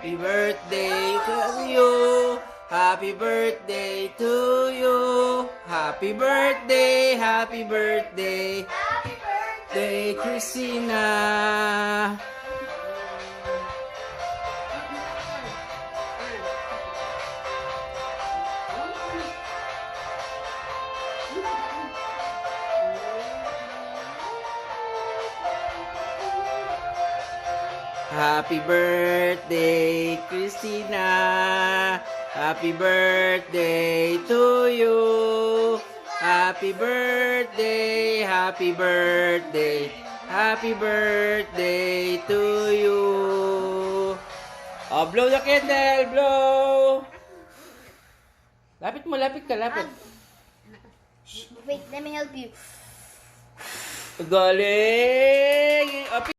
Happy birthday to you. Happy birthday to you. Happy birthday, happy birthday. Happy birthday. Day, Christina. Happy birthday, Christina. Happy birthday to you. Happy birthday, happy birthday. Happy birthday to you. Oh, blow the candle, blow. Lapit mo, lapit ka, lapit. Wait, let me help you. Galing.